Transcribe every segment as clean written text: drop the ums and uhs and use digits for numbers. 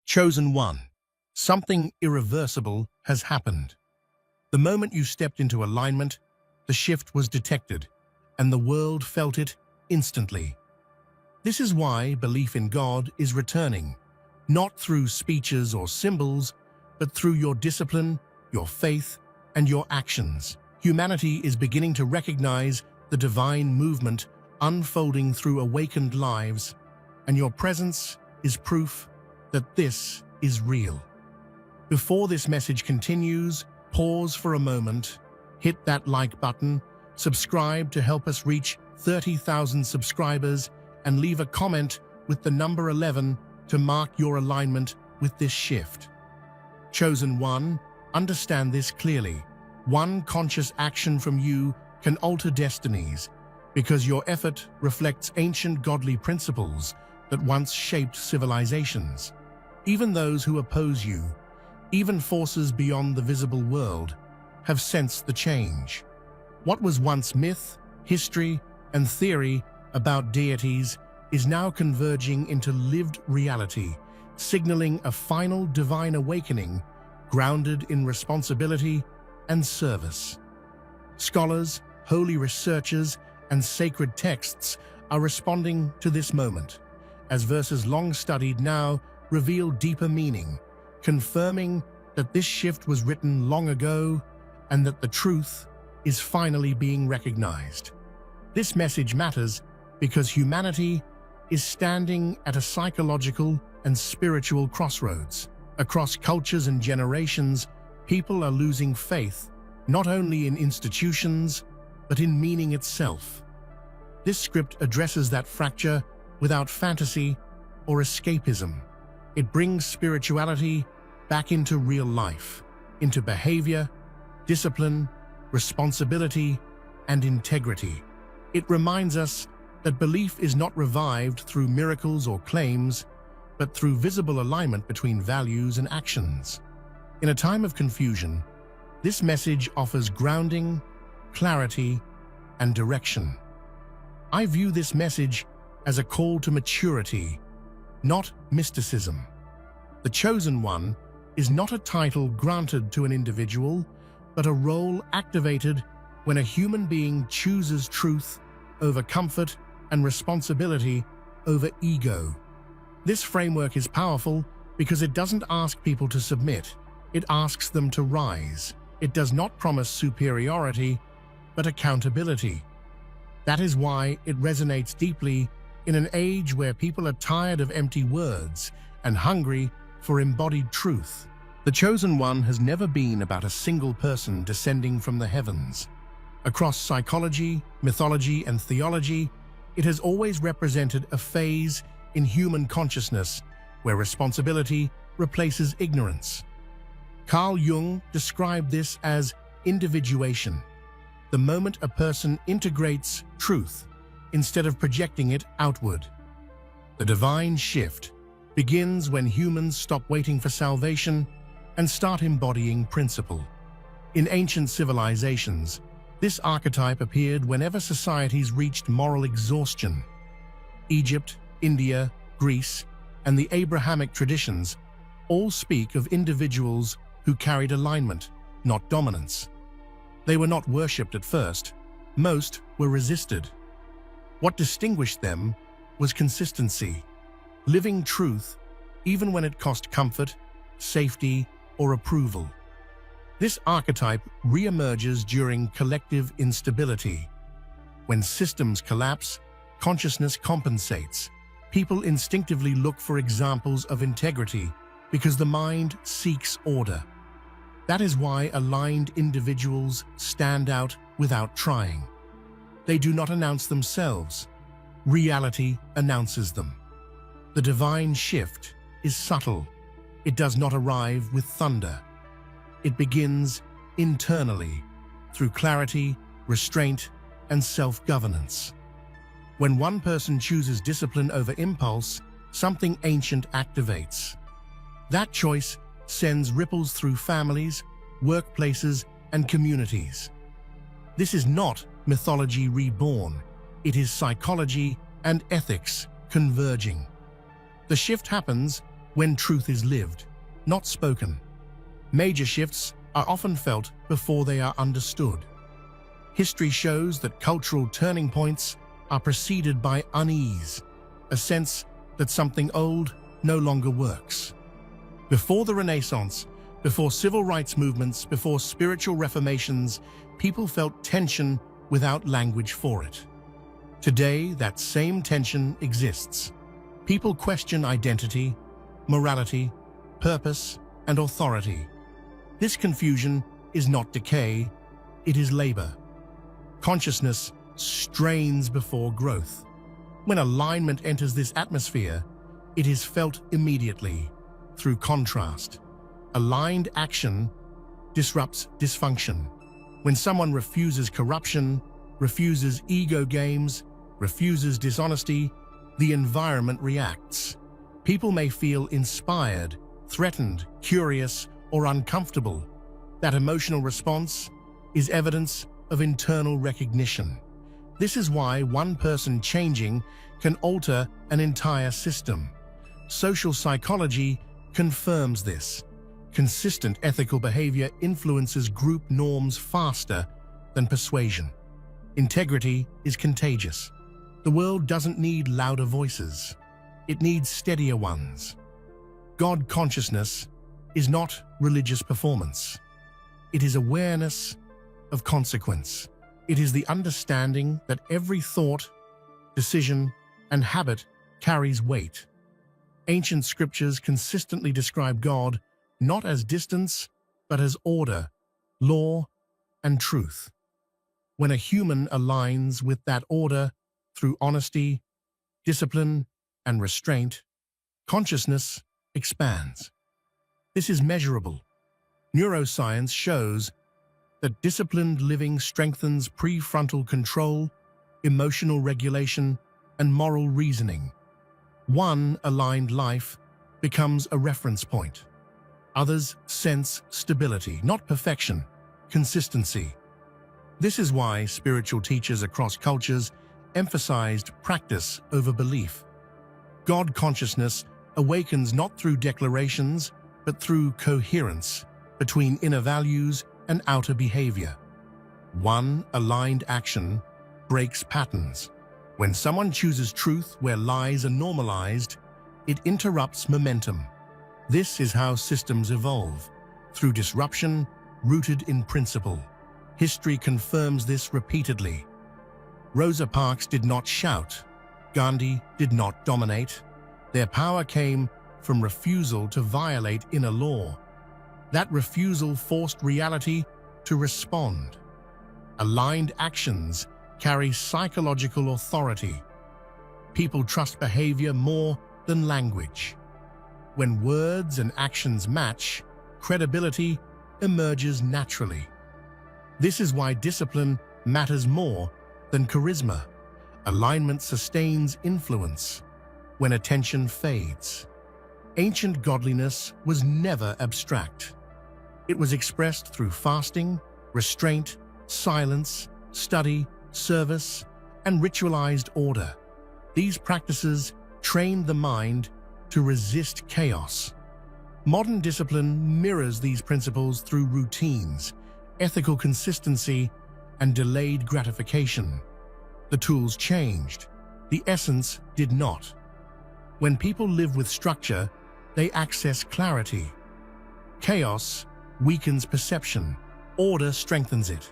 Chosen one. Something irreversible has happened. The moment you stepped into alignment, the shift was detected, and the world felt it instantly. This is why belief in God is returning, not through speeches or symbols, but through your discipline, your faith, and your actions. Humanity is beginning to recognize the divine movement unfolding through awakened lives, and your presence is proof that this is real. Before this message continues, pause for a moment, hit that like button, subscribe to help us reach 30,000 subscribers, and leave a comment with the number 11 to mark your alignment with this shift. Chosen one, understand this clearly. One conscious action from you can alter destinies, because your effort reflects ancient godly principles that once shaped civilizations. Even those who oppose you, even forces beyond the visible world, have sensed the change. What was once myth, history, and theory about deities is now converging into lived reality, signaling a final divine awakening grounded in responsibility and service. Scholars, holy researchers, and sacred texts are responding to this moment, as verses long studied now reveal deeper meaning, confirming that this shift was written long ago and that the truth is finally being recognized. This message matters because humanity is standing at a psychological and spiritual crossroads. Across cultures and generations, people are losing faith, not only in institutions, but in meaning itself. This script addresses that fracture without fantasy or escapism. It brings spirituality back into real life, into behavior, discipline, responsibility, and integrity. It reminds us that belief is not revived through miracles or claims, but through visible alignment between values and actions. In a time of confusion, this message offers grounding, clarity, and direction. I view this message as a call to maturity, not mysticism. The Chosen One is not a title granted to an individual, but a role activated when a human being chooses truth over comfort and responsibility over ego. This framework is powerful because it doesn't ask people to submit, it asks them to rise. It does not promise superiority, but accountability. That is why it resonates deeply in an age where people are tired of empty words and hungry for embodied truth. The Chosen One has never been about a single person descending from the heavens. Across psychology, mythology, and theology, it has always represented a phase in human consciousness where responsibility replaces ignorance. Carl Jung described this as individuation, the moment a person integrates truth instead of projecting it outward. The divine shift begins when humans stop waiting for salvation and start embodying principle. In ancient civilizations, this archetype appeared whenever societies reached moral exhaustion. Egypt, India, Greece, and the Abrahamic traditions all speak of individuals who carried alignment, not dominance. They were not worshipped at first. Most were resisted. What distinguished them was consistency, living truth even when it cost comfort, safety, or approval. This archetype re-emerges during collective instability. When systems collapse, consciousness compensates. People instinctively look for examples of integrity because the mind seeks order. That is why aligned individuals stand out without trying. They do not announce themselves. Reality announces them. The divine shift is subtle. It does not arrive with thunder. It begins internally, through clarity, restraint, and self-governance. When one person chooses discipline over impulse, something ancient activates. That choice sends ripples through families, workplaces, and communities. This is not mythology reborn. It is psychology and ethics converging. The shift happens when truth is lived, not spoken. Major shifts are often felt before they are understood. History shows that cultural turning points are preceded by unease, a sense that something old no longer works. Before the Renaissance, before civil rights movements, before spiritual reformations, people felt tension without language for it. Today, that same tension exists. People question identity, morality, purpose, and authority. This confusion is not decay, it is labor. Consciousness strains before growth. When alignment enters this atmosphere, it is felt immediately, through contrast. Aligned action disrupts dysfunction. When someone refuses corruption, refuses ego games, refuses dishonesty, the environment reacts. People may feel inspired, threatened, curious, or uncomfortable. That emotional response is evidence of internal recognition. This is why one person changing can alter an entire system. Social psychology confirms this. Consistent ethical behavior influences group norms faster than persuasion. Integrity is contagious. The world doesn't need louder voices. It needs steadier ones. God consciousness is not religious performance. It is awareness of consequence. It is the understanding that every thought, decision, and habit carries weight. Ancient scriptures consistently describe God not as distance, but as order, law, and truth. When a human aligns with that order through honesty, discipline, and restraint, consciousness expands. This is measurable. Neuroscience shows that disciplined living strengthens prefrontal control, emotional regulation, and moral reasoning. One aligned life becomes a reference point. Others sense stability, not perfection, consistency. This is why spiritual teachers across cultures emphasized practice over belief. God consciousness awakens not through declarations, but through coherence between inner values and outer behavior. One aligned action breaks patterns. When someone chooses truth where lies are normalized, it interrupts momentum. This is how systems evolve, through disruption rooted in principle. History confirms this repeatedly. Rosa Parks did not shout. Gandhi did not dominate. Their power came from refusal to violate inner law. That refusal forced reality to respond. Aligned actions carry psychological authority. People trust behavior more than language. When words and actions match, credibility emerges naturally. This is why discipline matters more than charisma. Alignment sustains influence when attention fades. Ancient godliness was never abstract. It was expressed through fasting, restraint, silence, study, service, and ritualized order. These practices trained the mind to resist chaos. Modern discipline mirrors these principles through routines, ethical consistency, and delayed gratification. The tools changed. The essence did not. When people live with structure, they access clarity. Chaos weakens perception. Order strengthens it.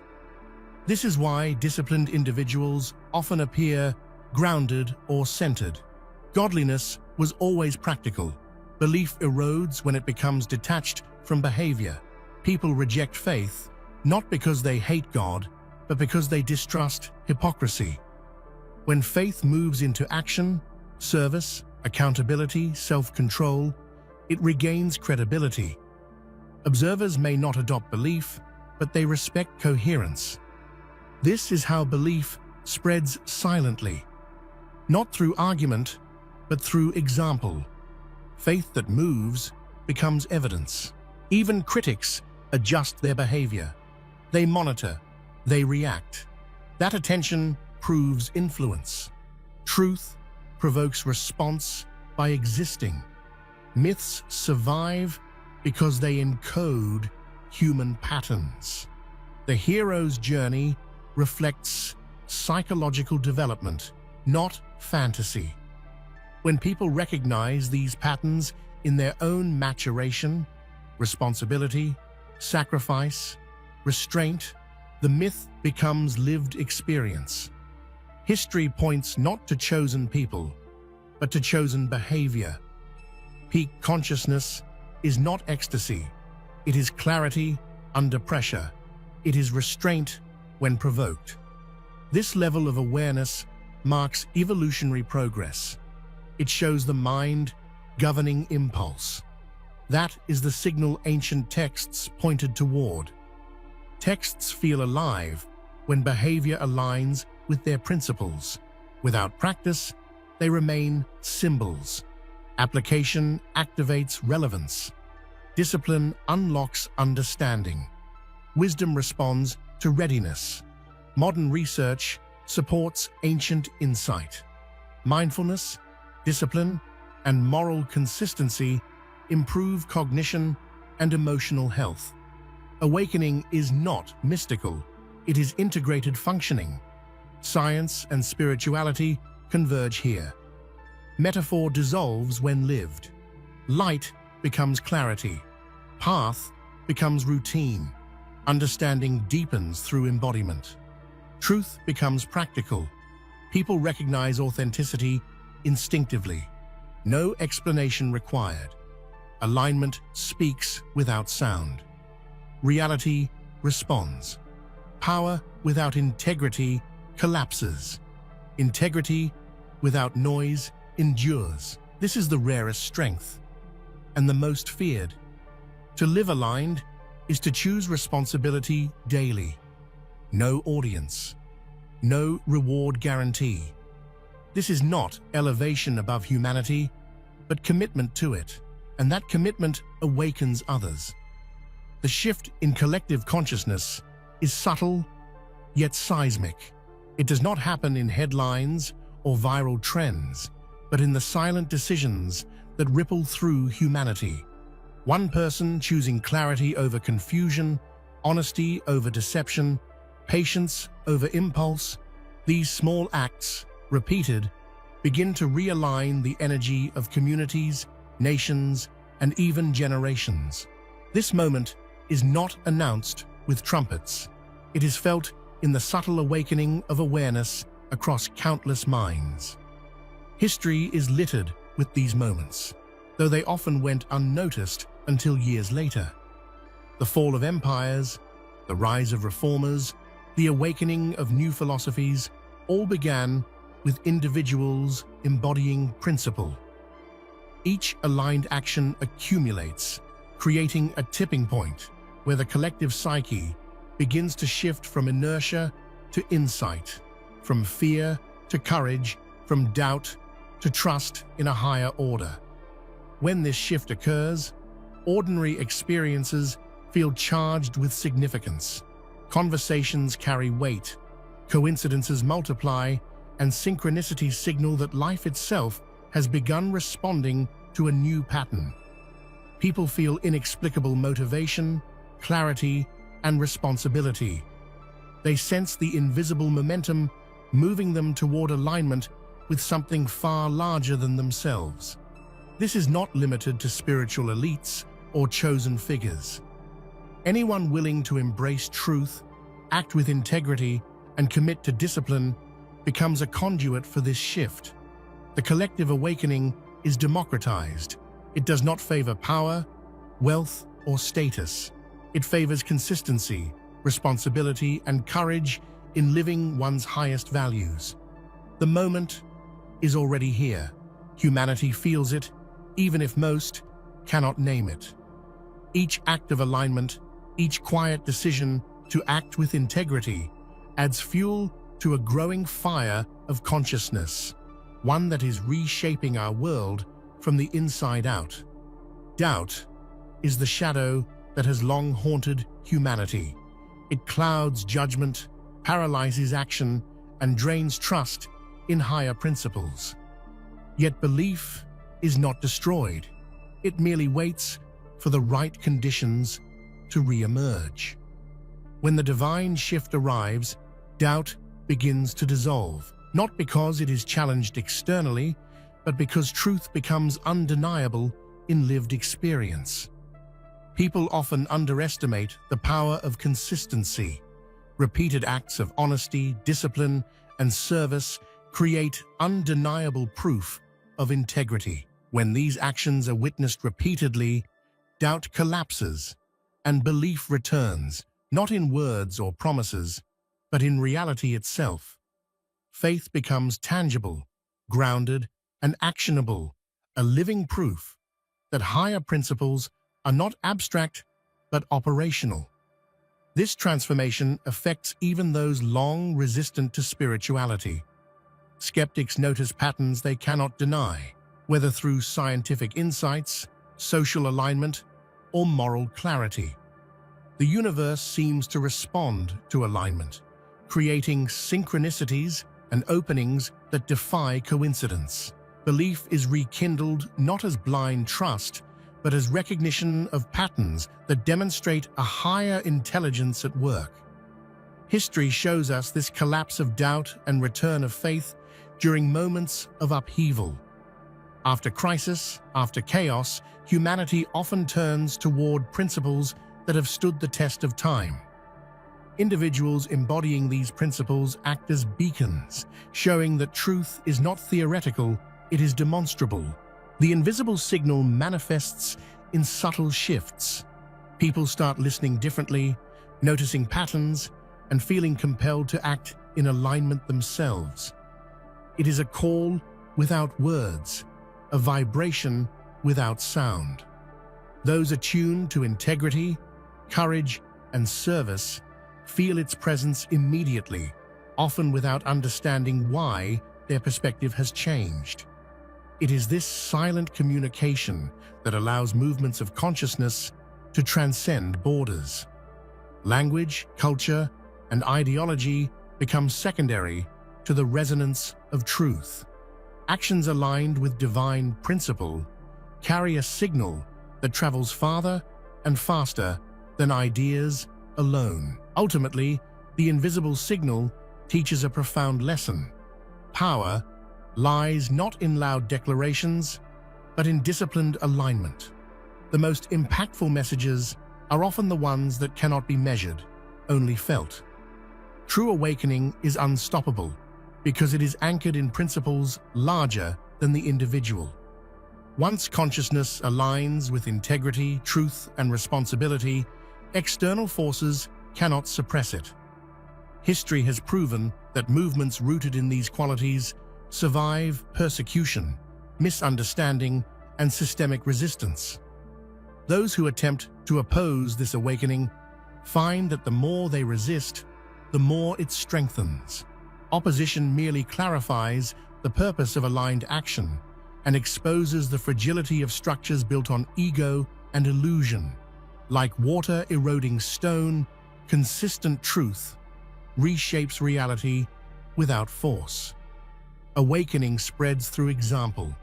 This is why disciplined individuals often appear grounded or centered. Godliness was always practical. Belief erodes when it becomes detached from behavior. People reject faith, not because they hate God, but because they distrust hypocrisy. When faith moves into action, service, accountability, self-control, it regains credibility. Observers may not adopt belief, but they respect coherence. This is how belief spreads silently, not through argument, but through example. Faith that moves becomes evidence. Even critics adjust their behavior. They monitor, they react. That attention proves influence. Truth provokes response by existing. Myths survive because they encode human patterns. The hero's journey reflects psychological development, not fantasy. When people recognize these patterns in their own maturation, responsibility, sacrifice, restraint, the myth becomes lived experience. History points not to chosen people, but to chosen behavior. Peak consciousness is not ecstasy. It is clarity under pressure. It is restraint when provoked. This level of awareness marks evolutionary progress. It shows the mind governing impulse. That is the signal ancient texts pointed toward. Texts feel alive when behavior aligns with their principles. Without practice, they remain symbols. Application activates relevance. Discipline unlocks understanding. Wisdom responds to readiness. Modern research supports ancient insight. Mindfulness, discipline, and moral consistency improve cognition and emotional health. Awakening is not mystical, it is integrated functioning. Science and spirituality converge here. Metaphor dissolves when lived. Light becomes clarity. Path becomes routine. Understanding deepens through embodiment. Truth becomes practical. People recognize authenticity instinctively. No explanation required. Alignment speaks without sound. Reality responds. Power without integrity collapses. Integrity without noise endures. This is the rarest strength and the most feared. To live aligned is to choose responsibility daily. No audience, no reward guarantee. This is not elevation above humanity, but commitment to it, and that commitment awakens others. The shift in collective consciousness is subtle, yet seismic. It does not happen in headlines or viral trends, but in the silent decisions that ripple through humanity. One person choosing clarity over confusion, honesty over deception, patience over impulse. These small acts, repeated, begin to realign the energy of communities, nations, and even generations. This moment is not announced with trumpets. It is felt in the subtle awakening of awareness across countless minds. History is littered with these moments, though they often went unnoticed until years later. The fall of empires, the rise of reformers, the awakening of new philosophies all began with individuals embodying principle. Each aligned action accumulates, creating a tipping point where the collective psyche begins to shift from inertia to insight, from fear to courage, from doubt to trust in a higher order. When this shift occurs, ordinary experiences feel charged with significance. Conversations carry weight, coincidences multiply, and synchronicities signal that life itself has begun responding to a new pattern. People feel inexplicable motivation, clarity, and responsibility. They sense the invisible momentum moving them toward alignment with something far larger than themselves. This is not limited to spiritual elites or chosen figures. Anyone willing to embrace truth, act with integrity, and commit to discipline becomes a conduit for this shift. The collective awakening is democratized. It does not favor power, wealth, or status. It favors consistency, responsibility, and courage in living one's highest values. The moment is already here. Humanity feels it, even if most cannot name it. Each act of alignment, each quiet decision to act with integrity, adds fuel to a growing fire of consciousness, one that is reshaping our world from the inside out. Doubt is the shadow that has long haunted humanity. It clouds judgment, paralyzes action, and drains trust in higher principles. Yet belief is not destroyed. It merely waits for the right conditions to re-emerge. When the divine shift arrives, doubt begins to dissolve, not because it is challenged externally, but because truth becomes undeniable in lived experience. People often underestimate the power of consistency. Repeated acts of honesty, discipline, and service create undeniable proof of integrity. When these actions are witnessed repeatedly, doubt collapses and belief returns, not in words or promises, but in reality itself. Faith becomes tangible, grounded, and actionable, a living proof that higher principles are not abstract but operational. This transformation affects even those long resistant to spirituality. Skeptics notice patterns they cannot deny, whether through scientific insights, social alignment, or moral clarity. The universe seems to respond to alignment, creating synchronicities and openings that defy coincidence. Belief is rekindled not as blind trust, but as recognition of patterns that demonstrate a higher intelligence at work. History shows us this collapse of doubt and return of faith during moments of upheaval. After crisis, after chaos, humanity often turns toward principles that have stood the test of time. Individuals embodying these principles act as beacons, showing that truth is not theoretical, it is demonstrable. The invisible signal manifests in subtle shifts. People start listening differently, noticing patterns, and feeling compelled to act in alignment themselves. It is a call without words, a vibration without sound. Those attuned to integrity, courage, and service feel its presence immediately, often without understanding why their perspective has changed. It is this silent communication that allows movements of consciousness to transcend borders. Language, culture, and ideology become secondary to the resonance of truth. Actions aligned with divine principle carry a signal that travels farther and faster than ideas alone. Ultimately, the invisible signal teaches a profound lesson. Power lies not in loud declarations, but in disciplined alignment. The most impactful messages are often the ones that cannot be measured, only felt. True awakening is unstoppable because it is anchored in principles larger than the individual. Once consciousness aligns with integrity, truth, and responsibility, external forces cannot suppress it. History has proven that movements rooted in these qualities survive persecution, misunderstanding, and systemic resistance. Those who attempt to oppose this awakening find that the more they resist, the more it strengthens. Opposition merely clarifies the purpose of aligned action and exposes the fragility of structures built on ego and illusion. Like water eroding stone, consistent truth reshapes reality without force. Awakening spreads through example.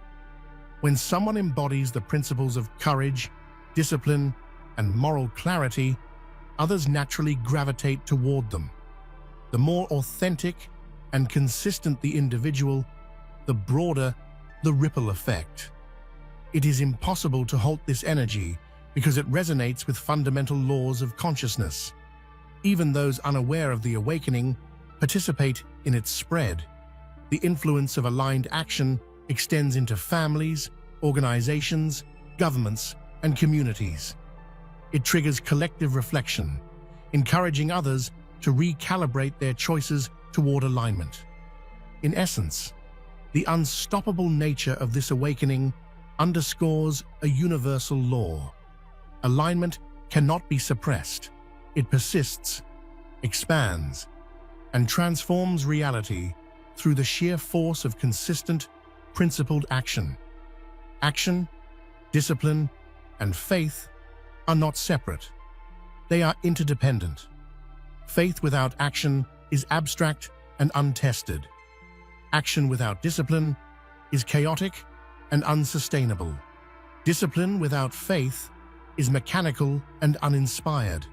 When someone embodies the principles of courage, discipline, and moral clarity, others naturally gravitate toward them. The more authentic and consistent the individual, the broader the ripple effect. It is impossible to halt this energy because it resonates with fundamental laws of consciousness. Even those unaware of the awakening participate in its spread. The influence of aligned action extends into families, organizations, governments, and communities. It triggers collective reflection, encouraging others to recalibrate their choices toward alignment. In essence, the unstoppable nature of this awakening underscores a universal law. Alignment cannot be suppressed. It persists, expands, and transforms reality through the sheer force of consistent, principled action. Action, discipline, and faith are not separate. They are interdependent. Faith without action is abstract and untested. Action without discipline is chaotic and unsustainable. Discipline without faith is mechanical and uninspired.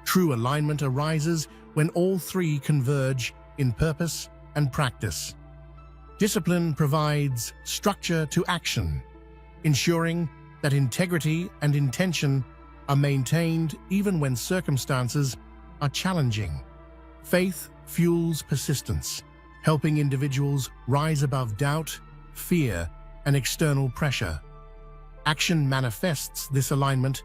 True alignment arises when all three converge in purpose and practice. Discipline provides structure to action, ensuring that integrity and intention are maintained even when circumstances are challenging. Faith fuels persistence, helping individuals rise above doubt, fear, and external pressure. Action manifests this alignment,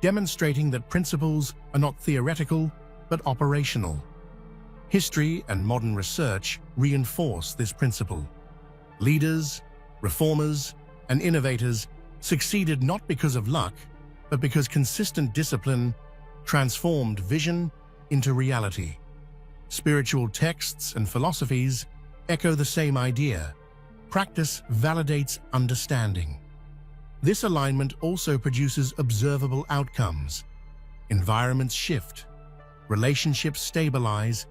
demonstrating that principles are not theoretical but operational. History and modern research reinforce this principle. Leaders, reformers, and innovators succeeded not because of luck, but because consistent discipline transformed vision into reality. Spiritual texts and philosophies echo the same idea. Practice validates understanding. This alignment also produces observable outcomes. Environments shift, relationships stabilize,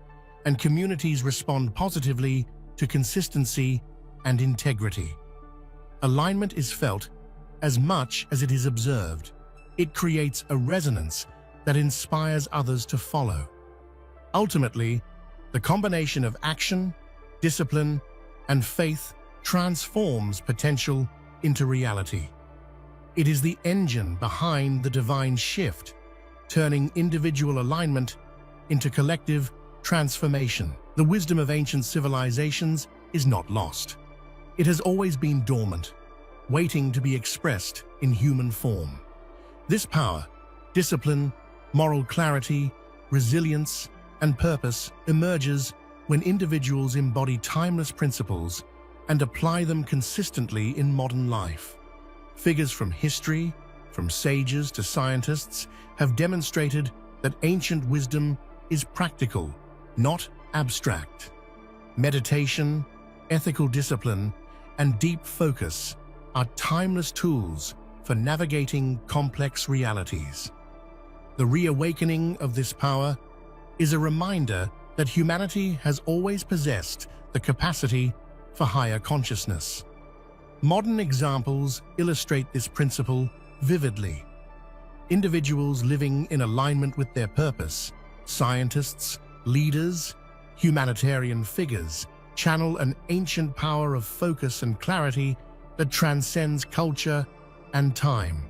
and communities respond positively to consistency and integrity. Alignment is felt as much as it is observed. It creates a resonance that inspires others to follow. Ultimately, the combination of action, discipline, and faith transforms potential into reality. It is the engine behind the divine shift, turning individual alignment into collective transformation. The wisdom of ancient civilizations is not lost. It has always been dormant, waiting to be expressed in human form. This power, discipline, moral clarity, resilience, and purpose emerges when individuals embody timeless principles and apply them consistently in modern life. Figures from history, from sages to scientists, have demonstrated that ancient wisdom is practical, not abstract. Meditation, ethical discipline, and deep focus are timeless tools for navigating complex realities. The reawakening of this power is a reminder that humanity has always possessed the capacity for higher consciousness. Modern examples illustrate this principle vividly. Individuals living in alignment with their purpose, scientists, leaders, humanitarian figures, channel an ancient power of focus and clarity that transcends culture and time.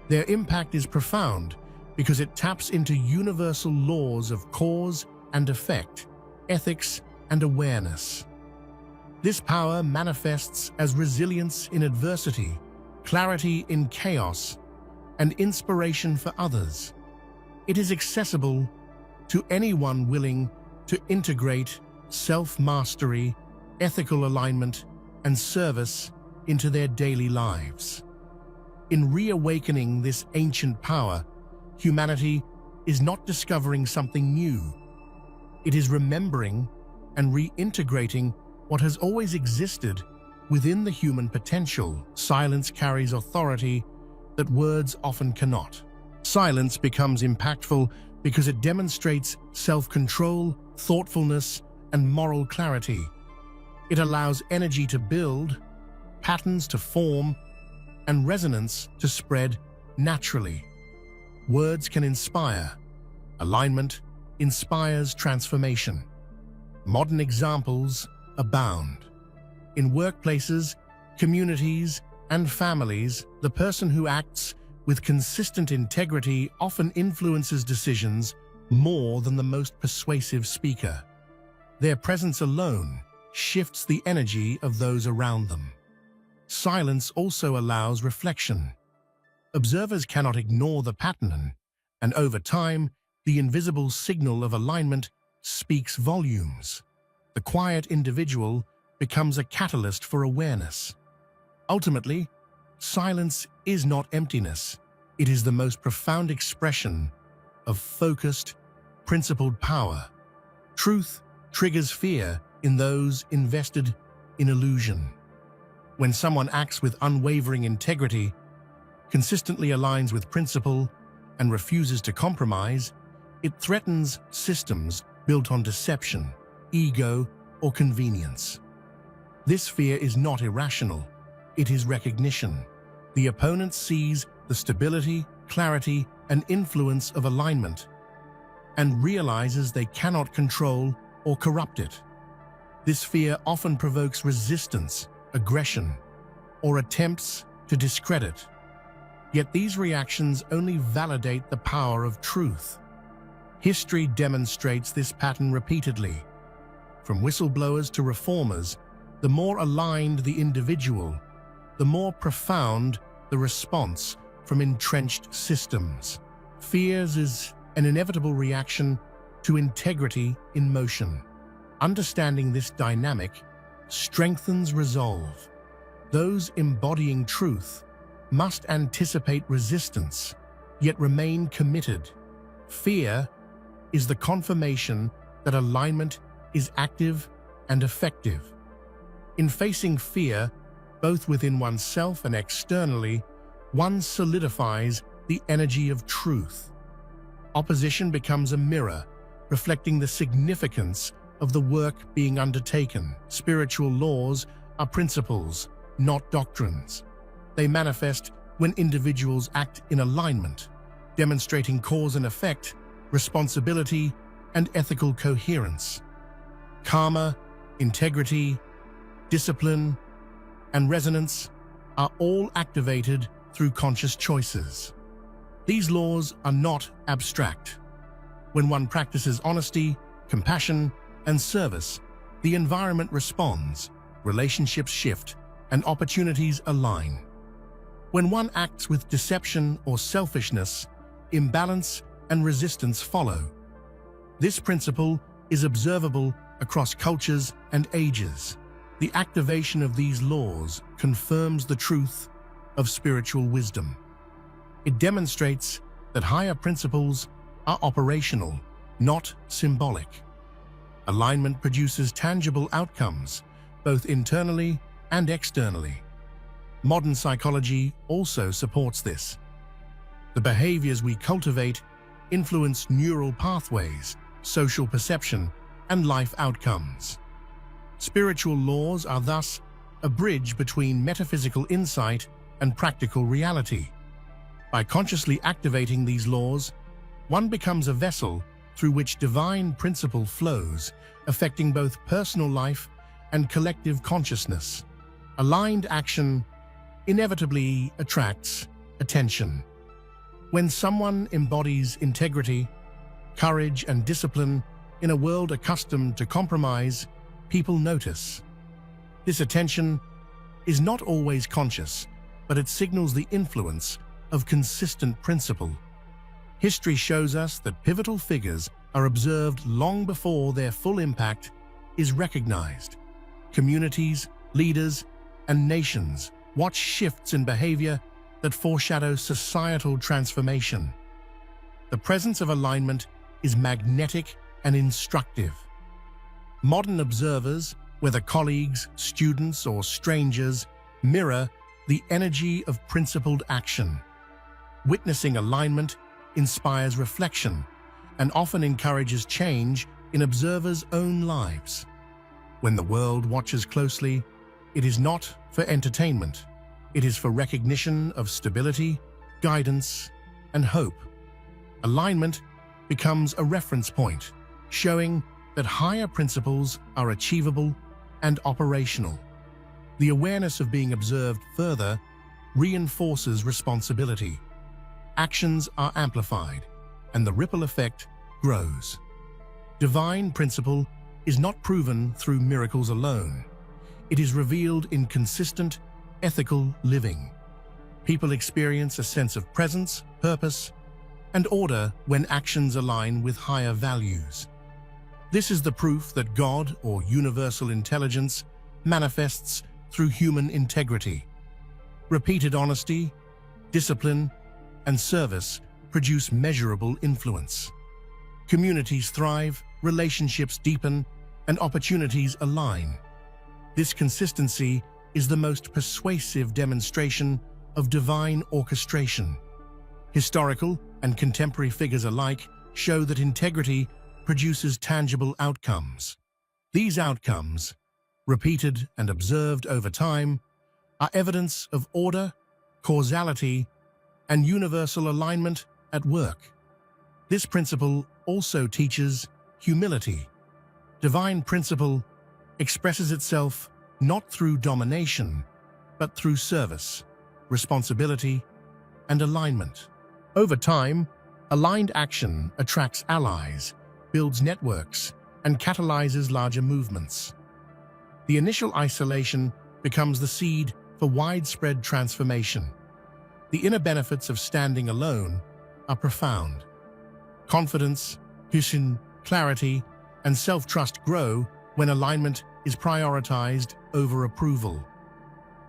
Their impact is profound because it taps into universal laws of cause and effect, ethics and awareness. This power manifests as resilience in adversity, clarity in chaos, and inspiration for others. It is accessible to anyone willing to integrate self-mastery, ethical alignment, and service into their daily lives. In reawakening this ancient power, humanity is not discovering something new. It is remembering and reintegrating what has always existed within the human potential. Silence carries authority that words often cannot. Silence becomes impactful because it demonstrates self-control, thoughtfulness, and moral clarity. It allows energy to build, patterns to form, and resonance to spread naturally. Words can inspire. Alignment inspires transformation. Modern examples abound. In workplaces, communities, and families, the person who acts with consistent integrity often influences decisions more than the most persuasive speaker. Their presence alone shifts the energy of those around them. Silence also allows reflection. Observers cannot ignore the pattern, and over time, the invisible signal of alignment speaks volumes. The quiet individual becomes a catalyst for awareness. Ultimately, silence is not emptiness. It is the most profound expression of focused, principled power. Truth triggers fear in those invested in illusion. When someone acts with unwavering integrity, consistently aligns with principle, and refuses to compromise, it threatens systems built on deception, ego, or convenience. This fear is not irrational. It is recognition. The opponent sees the stability, clarity, and influence of alignment and realizes they cannot control or corrupt it. This fear often provokes resistance, aggression, or attempts to discredit. Yet these reactions only validate the power of truth. History demonstrates this pattern repeatedly. From whistleblowers to reformers, the more aligned the individual, the more profound the response from entrenched systems. Fears is an inevitable reaction to integrity in motion. Understanding this dynamic strengthens resolve. Those embodying truth must anticipate resistance, yet remain committed. Fear is the confirmation that alignment is active and effective. In facing fear, both within oneself and externally, one solidifies the energy of truth. Opposition becomes a mirror, reflecting the significance of the work being undertaken. Spiritual laws are principles, not doctrines. They manifest when individuals act in alignment, demonstrating cause and effect, responsibility, and ethical coherence. Karma, integrity, discipline, and resonance are all activated through conscious choices. These laws are not abstract. When one practices honesty, compassion, and service, the environment responds, relationships shift, and opportunities align. When one acts with deception or selfishness, imbalance and resistance follow. This principle is observable across cultures and ages. The activation of these laws confirms the truth of spiritual wisdom. It demonstrates that higher principles are operational, not symbolic. Alignment produces tangible outcomes, both internally and externally. Modern psychology also supports this. The behaviors we cultivate influence neural pathways, social perception, and life outcomes. Spiritual laws are thus a bridge between metaphysical insight and practical reality. By consciously activating these laws, one becomes a vessel through which divine principle flows, affecting both personal life and collective consciousness. Aligned action inevitably attracts attention. When someone embodies integrity, courage, and discipline in a world accustomed to compromise, people notice. This attention is not always conscious, but it signals the influence of consistent principle. History shows us that pivotal figures are observed long before their full impact is recognized. Communities, leaders, and nations watch shifts in behavior that foreshadow societal transformation. The presence of alignment is magnetic and instructive. Modern observers, whether colleagues, students, or strangers, mirror the energy of principled action. Witnessing alignment inspires reflection and often encourages change in observers' own lives. When the world watches closely, it is not for entertainment. It is for recognition of stability, guidance, and hope. Alignment becomes a reference point, showing that higher principles are achievable and operational. The awareness of being observed further reinforces responsibility. Actions are amplified, and the ripple effect grows. Divine principle is not proven through miracles alone. It is revealed in consistent, ethical living. People experience a sense of presence, purpose, and order when actions align with higher values. This is the proof that God, or universal intelligence, manifests through human integrity. Repeated honesty, discipline, and service produce measurable influence. Communities thrive, relationships deepen, and opportunities align. This consistency is the most persuasive demonstration of divine orchestration. Historical and contemporary figures alike show that integrity produces tangible outcomes. These outcomes, repeated and observed over time, are evidence of order, causality, and universal alignment at work. This principle also teaches humility. Divine principle expresses itself not through domination, but through service, responsibility, and alignment. Over time, aligned action attracts allies, builds networks, and catalyzes larger movements. The initial isolation becomes the seed for widespread transformation. The inner benefits of standing alone are profound. Confidence, vision, clarity, and self-trust grow when alignment is prioritized over approval.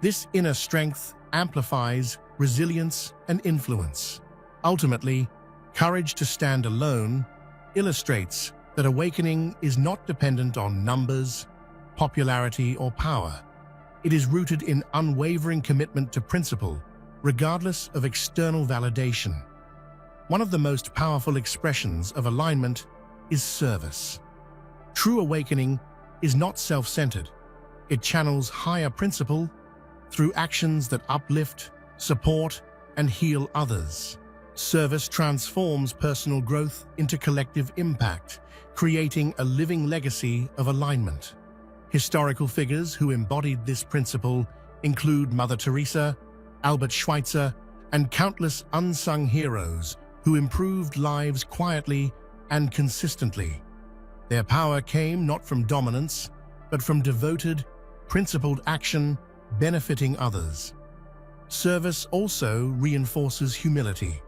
This inner strength amplifies resilience and influence. Ultimately, courage to stand alone illustrates that awakening is not dependent on numbers, popularity, or power. It is rooted in unwavering commitment to principle, regardless of external validation. One of the most powerful expressions of alignment is service. True awakening is not self-centered. It channels higher principle through actions that uplift, support, and heal others. Service transforms personal growth into collective impact, creating a living legacy of alignment. Historical figures who embodied this principle include Mother Teresa, Albert Schweitzer, and countless unsung heroes who improved lives quietly and consistently. Their power came not from dominance, but from devoted, principled action benefiting others. Service also reinforces humility.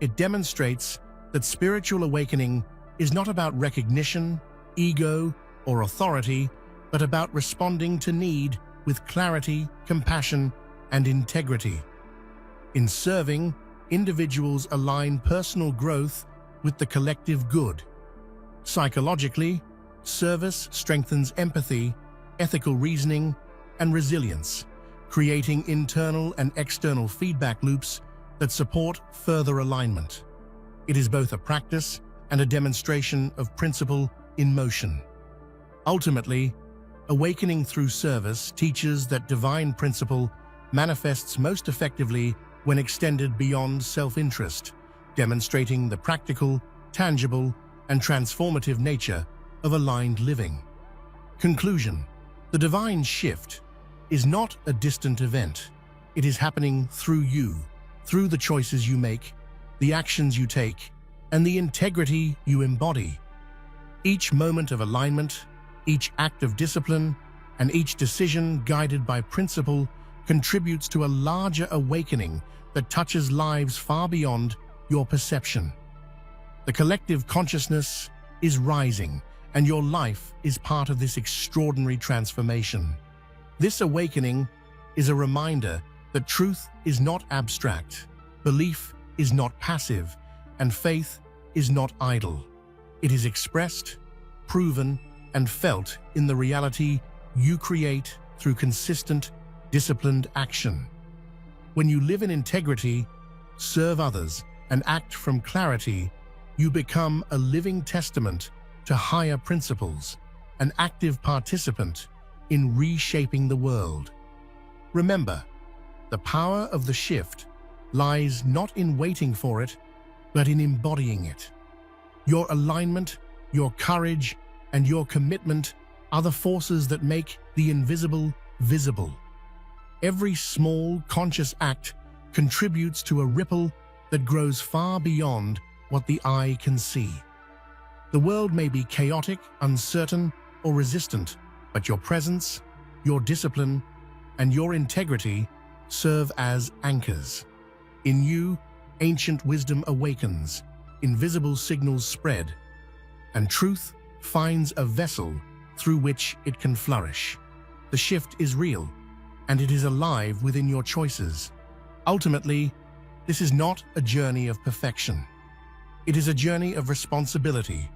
It demonstrates that spiritual awakening is not about recognition, ego, or authority, but about responding to need with clarity, compassion, and integrity. In serving, individuals align personal growth with the collective good. Psychologically, service strengthens empathy, ethical reasoning, and resilience, creating internal and external feedback loops that support further alignment. It is both a practice and a demonstration of principle in motion. Ultimately, awakening through service teaches that divine principle manifests most effectively when extended beyond self-interest, demonstrating the practical, tangible, and transformative nature of aligned living. Conclusion: the divine shift is not a distant event. It is happening through you, through the choices you make, the actions you take, and the integrity you embody. Each moment of alignment, each act of discipline, and each decision guided by principle contributes to a larger awakening that touches lives far beyond your perception. The collective consciousness is rising, and your life is part of this extraordinary transformation. This awakening is a reminder that truth is not abstract, belief is not passive, and faith is not idle. It is expressed, proven, and felt in the reality you create through consistent, disciplined action. When you live in integrity, serve others, and act from clarity, you become a living testament to higher principles, an active participant in reshaping the world. Remember, the power of the shift lies not in waiting for it, but in embodying it. Your alignment, your courage, and your commitment are the forces that make the invisible visible. Every small, conscious act contributes to a ripple that grows far beyond what the eye can see. The world may be chaotic, uncertain, or resistant, but your presence, your discipline, and your integrity serve as anchors. In you, ancient wisdom awakens, invisible signals spread, and truth finds a vessel through which it can flourish. The shift is real, and it is alive within your choices. Ultimately, this is not a journey of perfection. It is a journey of responsibility,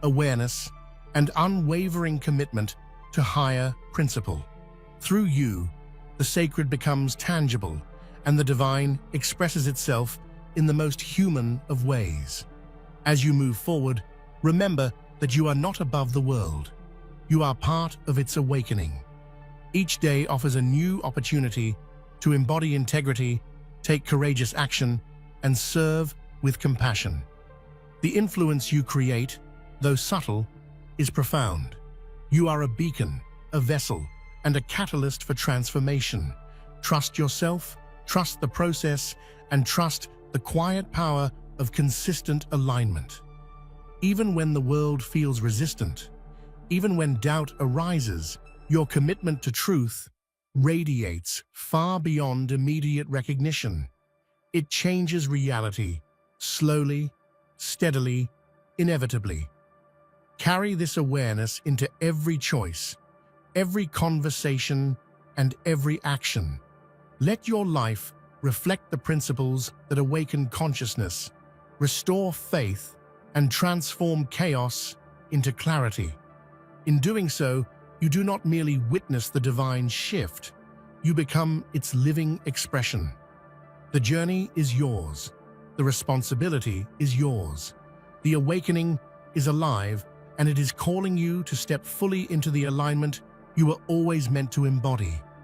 awareness, and unwavering commitment to higher principle. Through you, the sacred becomes tangible, and the divine expresses itself in the most human of ways. As you move forward, remember that you are not above the world. You are part of its awakening. Each day offers a new opportunity to embody integrity take courageous action, and serve with compassion. The influence you create, though subtle, is profound. You are a beacon, a vessel, and a catalyst for transformation. Trust yourself, trust the process, and trust the quiet power of consistent alignment. Even when the world feels resistant, even when doubt arises, your commitment to truth radiates far beyond immediate recognition. It changes reality, slowly, steadily, inevitably. Carry this awareness into every choice, every conversation, and every action. Let your life reflect the principles that awaken consciousness, restore faith, and transform chaos into clarity. In doing so, you do not merely witness the divine shift, you become its living expression. The journey is yours. The responsibility is yours. The awakening is alive, and it is calling you to step fully into the alignment you were always meant to embody.